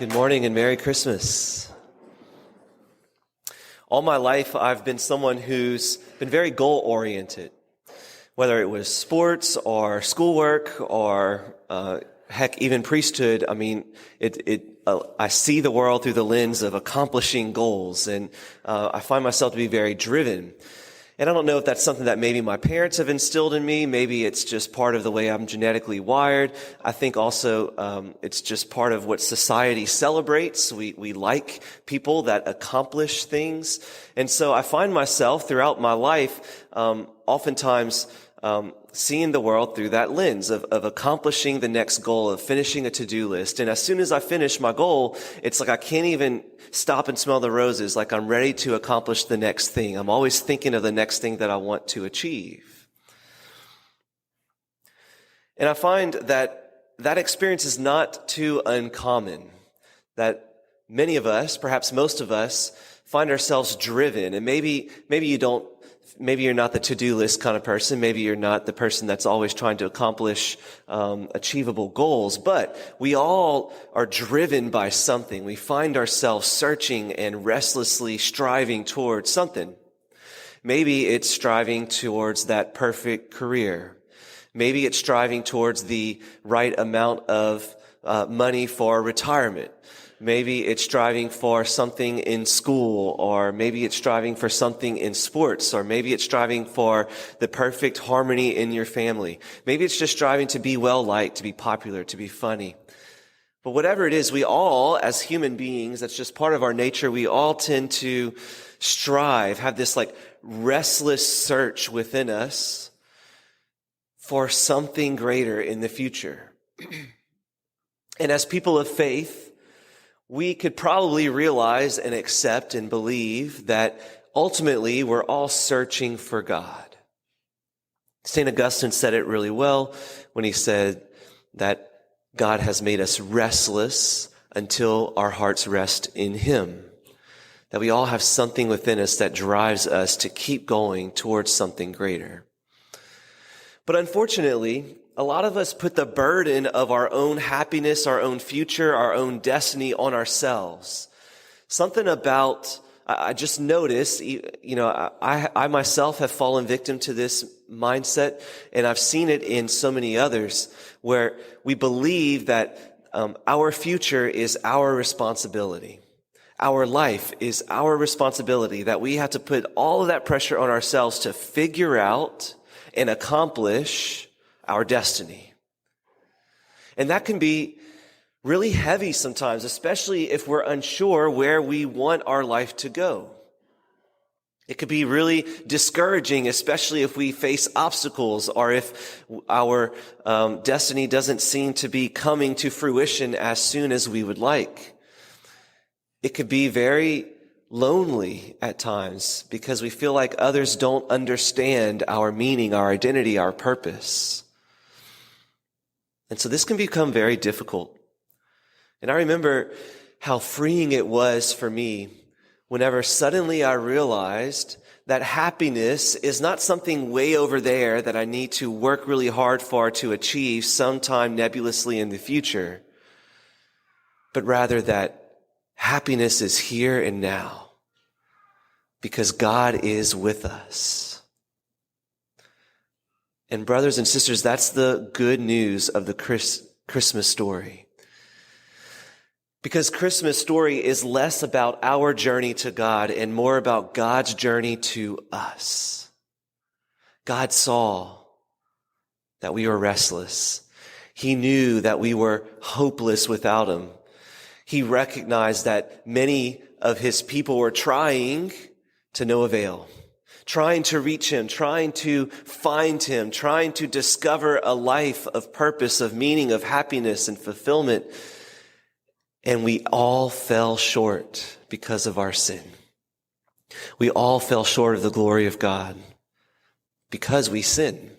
Good morning and Merry Christmas. All my life, I've been someone who's been very goal-oriented, whether it was sports or schoolwork or, heck, even priesthood. I mean, I see the world through the lens of accomplishing goals, and I find myself to be very driven. And I don't know if that's something that maybe my parents have instilled in me. Maybe it's just part of the way I'm genetically wired. I think also it's just part of what society celebrates. We like people that accomplish things. And so I find myself throughout my life oftentimes seeing the world through that lens of accomplishing the next goal, of finishing a to-do list. And as soon as I finish my goal, it's like I can't even stop and smell the roses, like I'm ready to accomplish the next thing. I'm always thinking of the next thing that I want to achieve. And I find that experience is not too uncommon, that many of us, perhaps most of us, find ourselves driven. And maybe you're not the to-do list kind of person. Maybe you're not the person that's always trying to accomplish achievable goals. But we all are driven by something. We find ourselves searching and restlessly striving towards something. Maybe it's striving towards that perfect career. Maybe it's striving towards the right amount of money for retirement. Maybe it's striving for something in school, or maybe it's striving for something in sports, or maybe it's striving for the perfect harmony in your family. Maybe it's just striving to be well-liked, to be popular, to be funny. But whatever it is, we all, as human beings, that's just part of our nature, we all tend to strive, have this like restless search within us for something greater in the future. And as people of faith, we could probably realize and accept and believe that ultimately we're all searching for God. St. Augustine said it really well when he said that God has made us restless until our hearts rest in Him. That we all have something within us that drives us to keep going towards something greater. But unfortunately, a lot of us put the burden of our own happiness, our own future, our own destiny on ourselves. Something about, I just noticed, I myself have fallen victim to this mindset, and I've seen it in so many others, where we believe that our future is our responsibility. Our life is our responsibility, that we have to put all of that pressure on ourselves to figure out and accomplish our destiny. And that can be really heavy sometimes, especially if we're unsure where we want our life to go. It could be really discouraging, especially if we face obstacles or if our destiny doesn't seem to be coming to fruition as soon as we would like. It could be very lonely at times because we feel like others don't understand our meaning, our identity, our purpose. And so this can become very difficult. And I remember how freeing it was for me whenever suddenly I realized that happiness is not something way over there that I need to work really hard for to achieve sometime nebulously in the future, but rather that happiness is here and now because God is with us. And brothers and sisters, that's the good news of the Christmas story. Because Christmas story is less about our journey to God and more about God's journey to us. God saw that we were restless. He knew that we were hopeless without Him. He recognized that many of His people were trying to no avail. Trying to reach Him, trying to find Him, trying to discover a life of purpose, of meaning, of happiness and fulfillment. And we all fell short because of our sin. We all fell short of the glory of God because we sinned.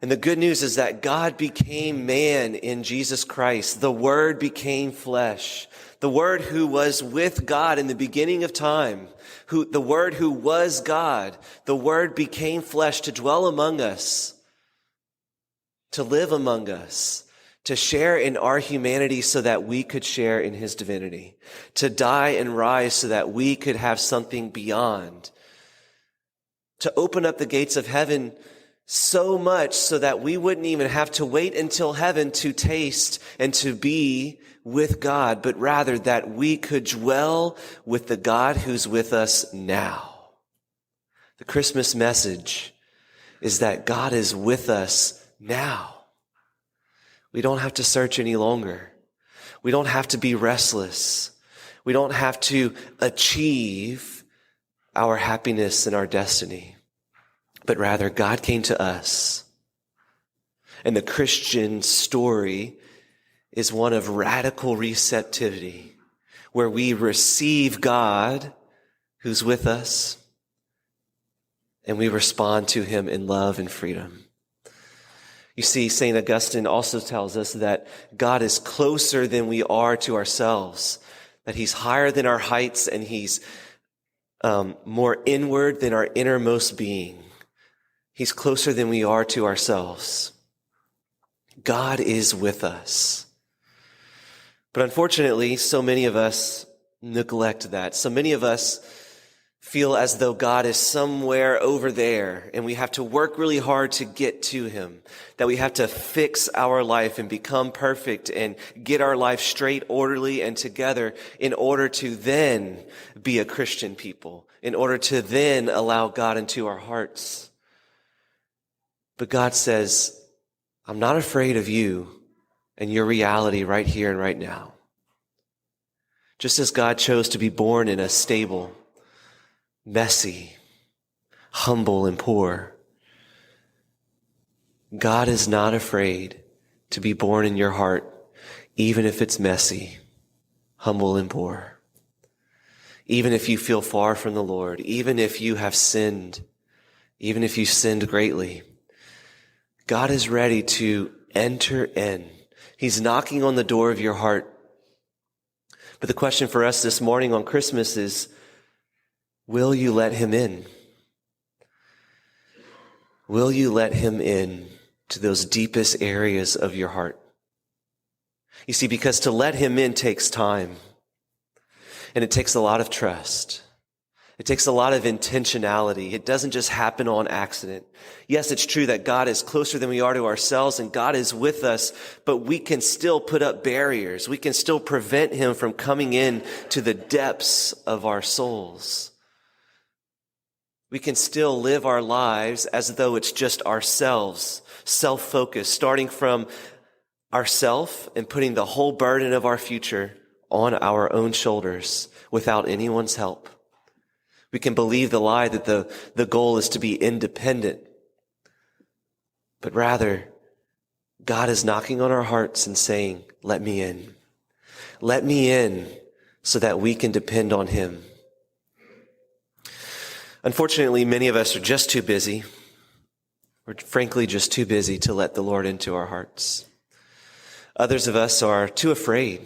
And the good news is that God became man in Jesus Christ. The Word became flesh. The Word who was with God in the beginning of time. The Word who was God. The Word became flesh to dwell among us, to live among us, to share in our humanity so that we could share in his divinity, to die and rise so that we could have something beyond, to open up the gates of heaven so much so that we wouldn't even have to wait until heaven to taste and to be with God, but rather that we could dwell with the God who's with us now. The Christmas message is that God is with us now. We don't have to search any longer. We don't have to be restless. We don't have to achieve our happiness and our destiny. But rather, God came to us. And the Christian story is one of radical receptivity, where we receive God who's with us, and we respond to him in love and freedom. You see, St. Augustine also tells us that God is closer than we are to ourselves, that he's higher than our heights, and he's more inward than our innermost being. He's closer than we are to ourselves. God is with us. But unfortunately, so many of us neglect that. So many of us feel as though God is somewhere over there, and we have to work really hard to get to him, that we have to fix our life and become perfect and get our life straight, orderly, and together in order to then be a Christian people, in order to then allow God into our hearts. But God says, I'm not afraid of you and your reality right here and right now. Just as God chose to be born in a stable, messy, humble, and poor, God is not afraid to be born in your heart, even if it's messy, humble, and poor. Even if you feel far from the Lord, even if you have sinned, even if you sinned greatly, God is ready to enter in. He's knocking on the door of your heart. But the question for us this morning on Christmas is, will you let him in? Will you let him in to those deepest areas of your heart? You see, because to let him in takes time, and it takes a lot of trust. It takes a lot of intentionality. It doesn't just happen on accident. Yes, it's true that God is closer than we are to ourselves, and God is with us, but we can still put up barriers. We can still prevent him from coming in to the depths of our souls. We can still live our lives as though it's just ourselves, self-focused, starting from ourself and putting the whole burden of our future on our own shoulders without anyone's help. We can believe the lie that the goal is to be independent. But rather, God is knocking on our hearts and saying, let me in. Let me in so that we can depend on him. Unfortunately, many of us are just too busy. We're frankly just too busy to let the Lord into our hearts. Others of us are too afraid.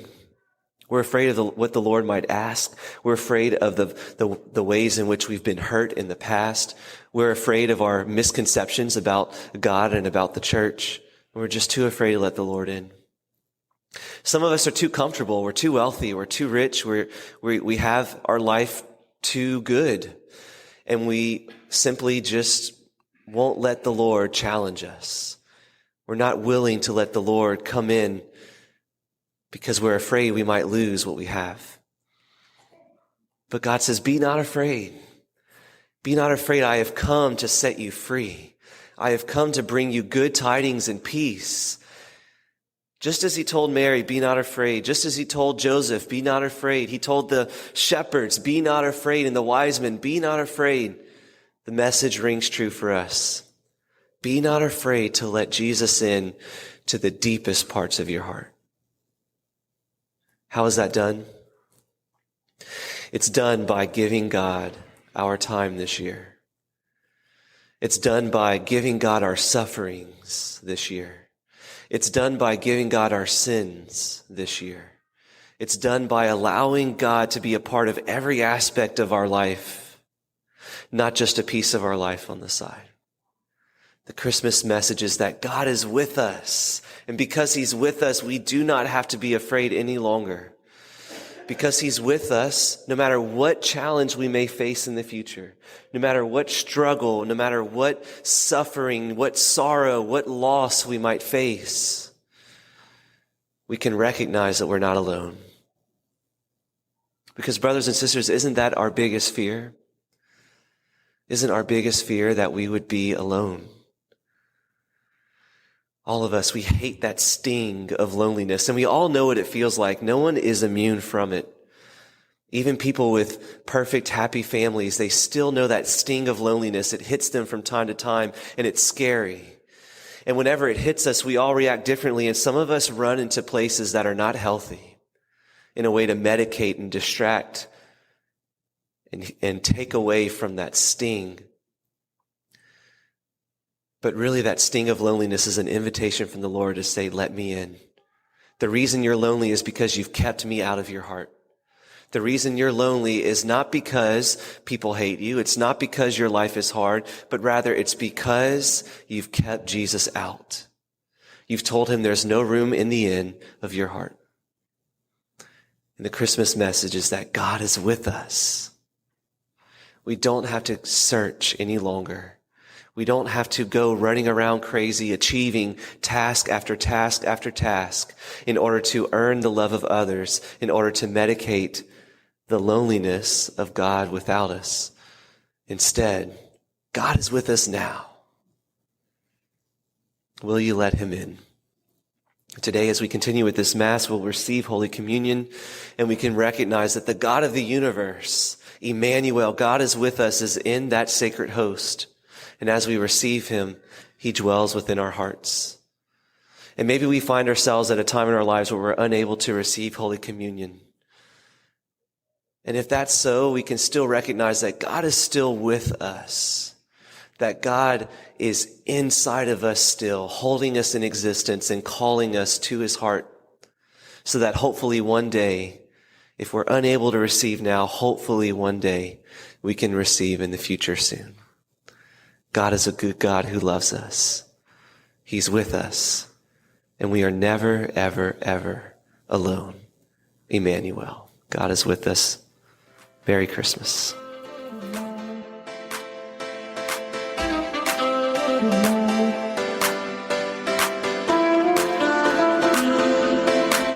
We're afraid of what the Lord might ask. We're afraid of the ways in which we've been hurt in the past. We're afraid of our misconceptions about God and about the church. We're just too afraid to let the Lord in. Some of us are too comfortable. We're too wealthy. We're too rich. We have our life too good. And we simply just won't let the Lord challenge us. We're not willing to let the Lord come in because we're afraid we might lose what we have. But God says, be not afraid. Be not afraid. I have come to set you free. I have come to bring you good tidings and peace. Just as he told Mary, be not afraid. Just as he told Joseph, be not afraid. He told the shepherds, be not afraid. And the wise men, be not afraid. The message rings true for us. Be not afraid to let Jesus in to the deepest parts of your heart. How is that done? It's done by giving God our time this year. It's done by giving God our sufferings this year. It's done by giving God our sins this year. It's done by allowing God to be a part of every aspect of our life, not just a piece of our life on the side. The Christmas message is that God is with us And because he's with us, we do not have to be afraid any longer. Because he's with us, no matter what challenge we may face in the future, no matter what struggle, no matter what suffering, what sorrow, what loss we might face, we can recognize that we're not alone. Because brothers and sisters, isn't that our biggest fear? Isn't our biggest fear that we would be alone? All of us, we hate that sting of loneliness, and we all know what it feels like. No one is immune from it. Even people with perfect, happy families, they still know that sting of loneliness. It hits them from time to time, and it's scary. And whenever it hits us, we all react differently, and some of us run into places that are not healthy in a way to medicate and distract and take away from that sting. But really, that sting of loneliness is an invitation from the Lord to say, let me in. The reason you're lonely is because you've kept me out of your heart. The reason you're lonely is not because people hate you. It's not because your life is hard, but rather it's because you've kept Jesus out. You've told him there's no room in the inn of your heart. And the Christmas message is that God is with us. We don't have to search any longer. We don't have to go running around crazy, achieving task after task after task in order to earn the love of others, in order to medicate the loneliness of God without us. Instead, God is with us now. Will you let him in? Today, as we continue with this Mass, we'll receive Holy Communion, and we can recognize that the God of the universe, Emmanuel, God is with us, is in that sacred host. And as we receive him, he dwells within our hearts. And maybe we find ourselves at a time in our lives where we're unable to receive Holy Communion. And if that's so, we can still recognize that God is still with us, that God is inside of us still, holding us in existence and calling us to his heart, so that hopefully one day, if we're unable to receive now, hopefully one day we can receive in the future soon. God is a good God who loves us. He's with us, and we are never, ever, ever alone. Emmanuel, God is with us. Merry Christmas.